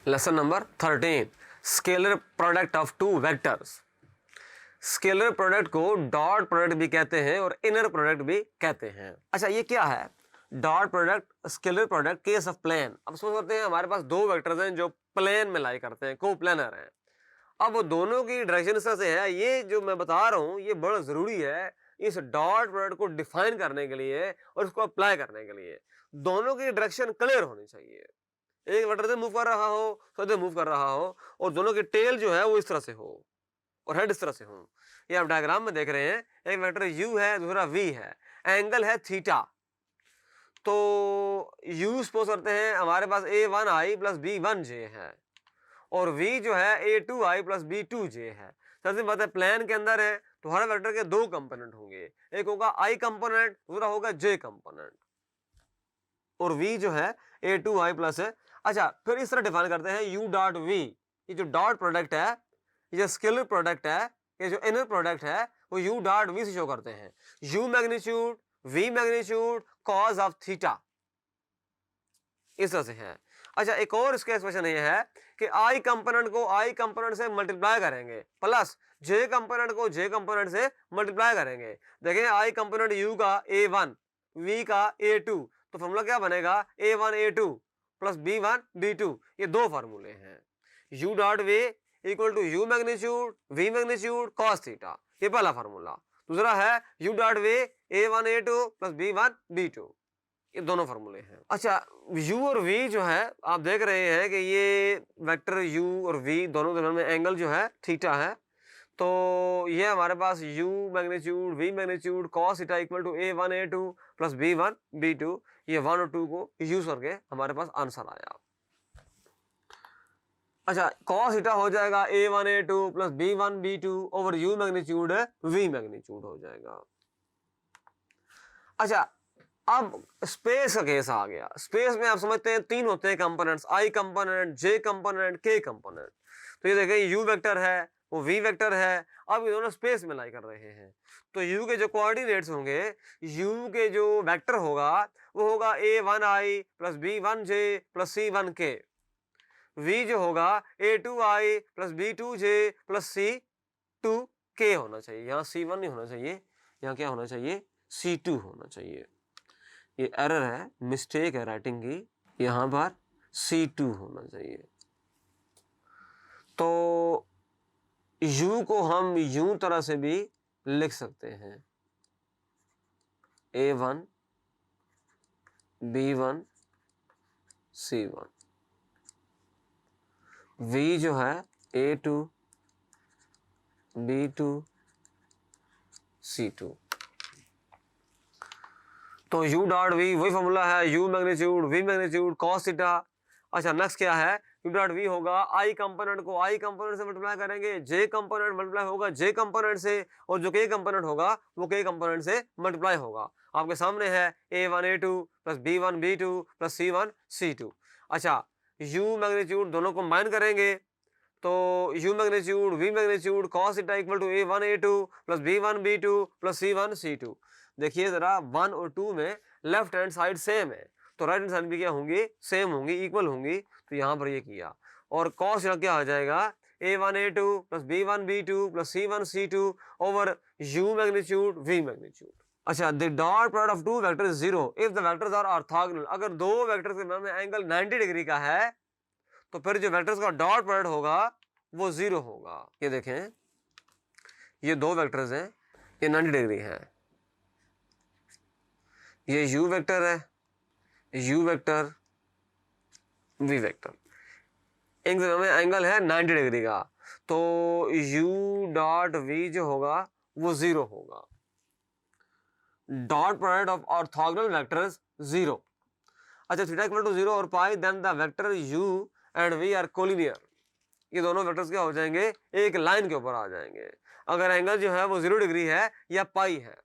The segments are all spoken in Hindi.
Lesson number 13, scalar product of two vectors. Scalar product co dot product भी कहते हैं और इनर प्रोडक्ट भी कहते हैं। अच्छा, ये क्या है dot product, scalar product, case of plane. अब सपोज करते हैं हमारे पास दो वेक्टर्स हैं जो प्लेन में लाई करते हैं, को प्लेनर हैं। अब वो दोनों की डायरेक्शन इस तरह से है, ये जो मैं बता रहा हूं ये बड़ा जरूरी है इस डॉट प्रोडक्ट को डिफाइन करने के लिए और उसको अप्लाई करने के लिए। दोनों की डायरेक्शन क्लियर होनी चाहिए। एक वेक्टर से मूव कर रहा हो, तो मूव कर रहा हो, और दोनों की टेल जो है वो इस तरह से हो और हेड इस तरह से हो। ये आप डायग्राम में देख रहे हैं, एक वेक्टर u है, दूसरा v है, एंगल है थीटा। तो u सपोज करते हैं हमारे पास a1i प्लस b1j है और v जो है a2i प्लस b2j है। सबसे बात है प्लान के अंदर है तो हर वेक्टर के दो कंपोनेंट होंगे, एक होगा i कंपोनेंट, दूसरा होगा j कंपोनेंट, और v जो है a2i प्लस है। अच्छा, फिर इस तरह डिफाइन करते हैं u डॉट v। ये जो डॉट प्रोडक्ट है, ये जो स्केलर प्रोडक्ट है, ये जो इनर प्रोडक्ट है, वो u डॉट v से शो करते हैं। u magnitude, v magnitude, cos of theta, इस तरह से है। अच्छा, एक और इसका एक्सप्रेशन ये है कि i कंपोनेंट को i कंपोनेंट से मल्टीप्लाई करेंगे प्लस j कंपोनेंट को j कंपोनेंट से मल्टीप्लाई करेंगे। देखें i कंपोनेंट u का a1, v का a2, तो फॉर्मूला क्या बनेगा a1 a2 plus b1 b2। ये दो फार्मूले हैं। u dot v equal to u magnitude v magnitude cos theta, ये पहला फार्मूला। दूसरा है u dot v a1 a2 plus b1 b2, ये दोनों फार्मूले हैं। अच्छा, u और v जो है आप देख रहे हैं कि ये वेक्टर u और v दोनों दरम्यान में एंगल जो है थीटा है। तो ये हमारे पास u magnitude v magnitude cos theta equal to a1 a2 plus b1 b2, ये 1 और 2 को यूज करके हमारे पास आंसर आया। अच्छा, cos थीटा हो जाएगा a1 a2 plus b1 b2 over u magnitude v magnitude हो जाएगा। अच्छा, अब स्पेस का केस आ गया। स्पेस में आप समझते हैं तीन होते हैं components, i component, j component, k component. तो ये देखें u वेक्टर है, वो v वेक्टर है। अब ये दोनों स्पेस में लाई कर रहे हैं, तो u के जो कोऑर्डिनेट्स होंगे, u के जो वेक्टर होगा वो होगा a1i plus b1j plus c1k। v जो होगा a2i plus b2j plus c2k होना चाहिए। यहाँ c1 नहीं होना चाहिए, यहाँ क्या होना चाहिए c2 होना चाहिए। ये एरर है, मिस्टेक है राइटिंग की, यहाँ पर c2 होना चाहिए। तो u को हम यूं तरह से भी लिख सकते हैं a1 b1 c1, v जो है a2 b2 c2। तो u डॉट v वही फॉर्मूला है, u magnitude v magnitude cos theta. अच्छा, नेक्स्ट क्या है, u डॉट v होगा i कंपोनेंट को i कंपोनेंट से मल्टीप्लाई करेंगे, j कंपोनेंट मल्टीप्लाई होगा j कंपोनेंट से, और जो k कंपोनेंट होगा वो k कंपोनेंट से मल्टीप्लाई होगा। आपके सामने है a1 a2 plus b1 b2 plus c1 c2। अच्छा, u मैग्नीट्यूड दोनों कंबाइन करेंगे तो u magnitude v magnitude cos theta equal to a1 a2 plus b1 b2 plus c1 c2। देखिए जरा 1 और 2 में लेफ्ट हैंड साइड सेम है, तो राइट हैंड साइड भी क्या होंगी, सेम होंगी, इक्वल होंगी। तो यहां पर ये किया, और cos क्या आ जाएगा a1 a2 plus b1 b2 plus c1 c2 over u magnitude v magnitude. अच्छा, the dot product of two vector is 0 if the vectors are orthogonal. अगर दो वेक्टर्स के बीच में एंगल 90 डिग्री का है तो फिर जो वेक्टर्स का डॉट प्रोडक्ट होगा वो 0 होगा। ये देखें, ये दो वेक्टर्स हैं, ये 90 डिग्री है, ये u वेक्टर है, u वेक्टर v वेक्टर, इनके में एंगल है 90 डिग्री का, तो u डॉट v जो होगा वो 0 होगा। Dot product of orthogonal vectors 0। अच्छा, थीटा इक्वल टू 0 और pi, then the vector u and v are collinear. ये दोनों वेक्टर्स क्या हो जाएंगे, एक लाइन के ऊपर आ जाएंगे अगर एंगल जो है वो 0 डिग्री है या पाई है।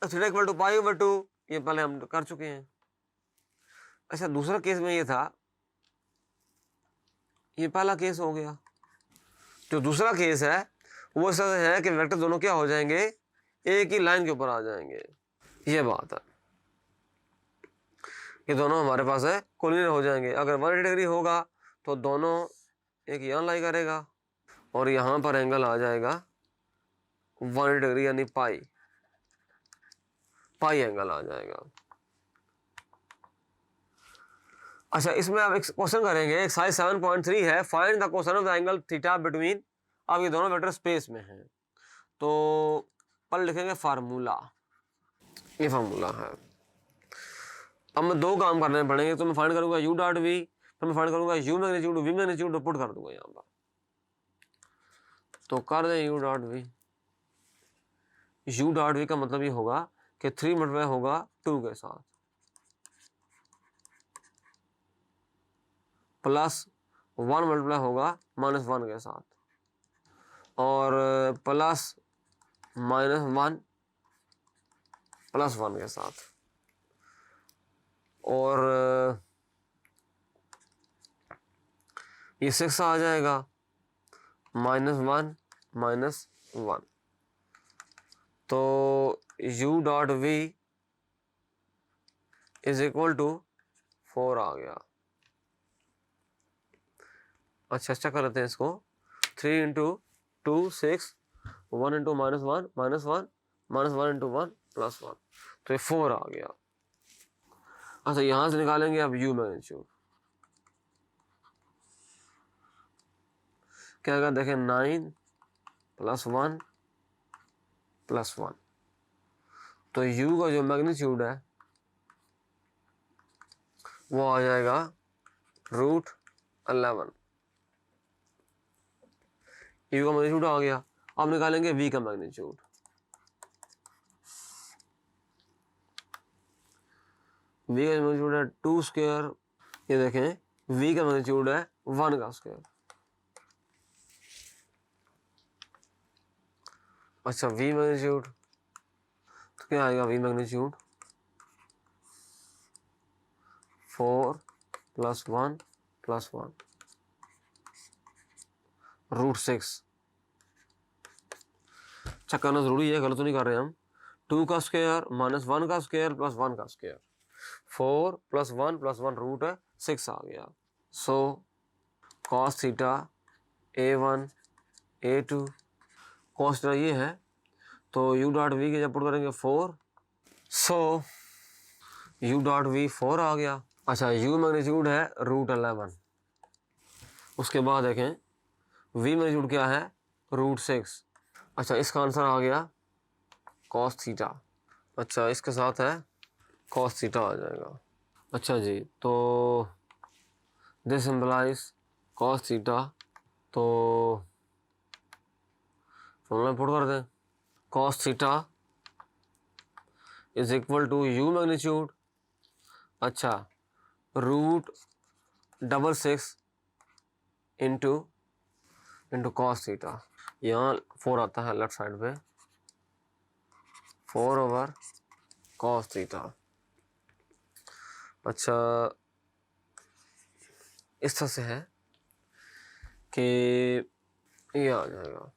Theta equal to pi over 2, ये पहले हम कर चुके हैं। अच्छा, दूसरा केस में ये था, ये पहला केस हो गया। जो दूसरा केस है वो ऐसा है कि वेक्टर दोनों क्या हो जाएंगे, एक ही लाइन के ऊपर आ जाएंगे, ये बात है। ये दोनों हमारे पास है कोलिनियर हो जाएंगे। अगर 180 डिग्री होगा तो दोनों एक यहाँ लाई करेगा और यहाँ पर एंगल आ जाएगा 180 डिग्री यानी पाई एंगल आ जाएगा। अच्छा, इसमें आप एक क्वेश्चन करेंगे, एक्सरसाइज 7.3 है, find the cosine of the angle theta between. अब ये दोनों वेक्टर स्पेस में हैं तो पर लिखेंगे फार्मूला, ये फार्मूला है। अब मैं दो काम करने पड़ेंगे, तो मैं फाइंड करूंगा u डॉट v, फिर मैं फाइंड करूंगा u magnitude v magnitude put कर दूंगा यहाँ पर। तो कर दें u dot v। u dot v का मतलब ये होगा कि 3 मल्टीप्लाई होगा 2 के साथ प्लस 1 मल्टीप्लाई होगा -1 के साथ और प्लस -1 +1 के साथ और ये 6 आ जाएगा -1 -1। तो u dot v is equal to 4 आ गया। अच्छा करते हैं इसको, 3 इंटू 2 6, 1 इंटू -1 -1 -1 इंटू 1 +1, तो ये 4 आ गया। अच्छा, यहां से निकालेंगे अब u मैग्नीट्यूड, क्या आएगा देखें, 9 + 1 + 1, तो u का जो मैग्नीट्यूड है वो आ जाएगा √11। u का मैग्नीट्यूड आ गया। अब निकालेंगे v का मैग्नीट्यूड। v का मैग्नीट्यूड है 2 स्क्वायर, ये देखें v का मैग्नीट्यूड है 1 का स्क्वायर। अच्छा, v मैग्नीट्यूड तो क्या आएगा, v मैग्नीट्यूड 4 + 1 + 1 √6। अच्छा करना जरूरी है, गलत तो नहीं कर रहे हम। 2 का स्क्वायर -1 का स्क्वायर +1 का स्क्वायर, 4 + 1 + 1 √6 आ गया। सो cos theta a1 a2, cos theta ये है तो u डॉट v के जब पुट करेंगे 4, सो u डॉट v 4 आ गया। अच्छा, u मैग्नीट्यूड है √11। उसके बाद देखें v मैग्नीट्यूड क्या है, √6। अच्छा, इसका आंसर आ गया cos थीटा। अच्छा, इसके साथ है cos थीटा आ जाएगा। अच्छा जी, तो दिस इम्प्लाइज cos थीटा, तो फॉर्मूला पुट कर दें, cos theta is equal to u magnitude, अच्छा √66 इंटू cos थीटा, यहाँ 4 आता है लेफ्ट साइड पे, 4/cos थीटा। अच्छा, इस तरह से है कि ये आ जाएगा,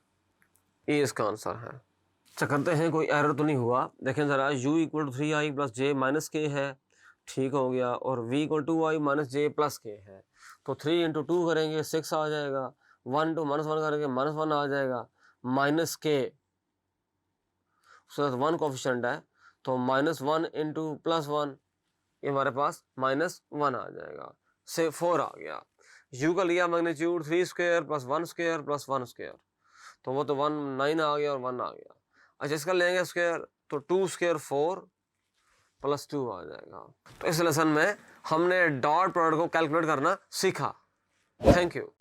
ये इसका आंसर है। अच्छा करते हैं, कोई एरर तो नहीं हुआ, देखें ज़रा, u = 3i + j - k है, ठीक हो गया, और v = 2i - j + k है, तो 3 इंटू 2 करेंगे 6 आ जाएगा, 1 इंटू -1 करेंगे -1 आ जाएगा, -k उसके साथ 1 कोफिशिएंट है तो -1 इंटू +1, ये हमारे पास -1 आ जाएगा, से 4 आ गया। u का लिया मैग्नीट्यूड 3 स्क्वायर + 1 स्क्वायर + 1 स्क्वायर, तो वो तो 9 आ गया और 1 आ गया। अच्छा, इसका लेंगे स्क्वायर तो 2 स्क्वायर 4 + 2 आ जाएगा। तो इस लेसन में हमने डॉट प्रोडक्ट को कैलकुलेट करना सीखा। Thank you.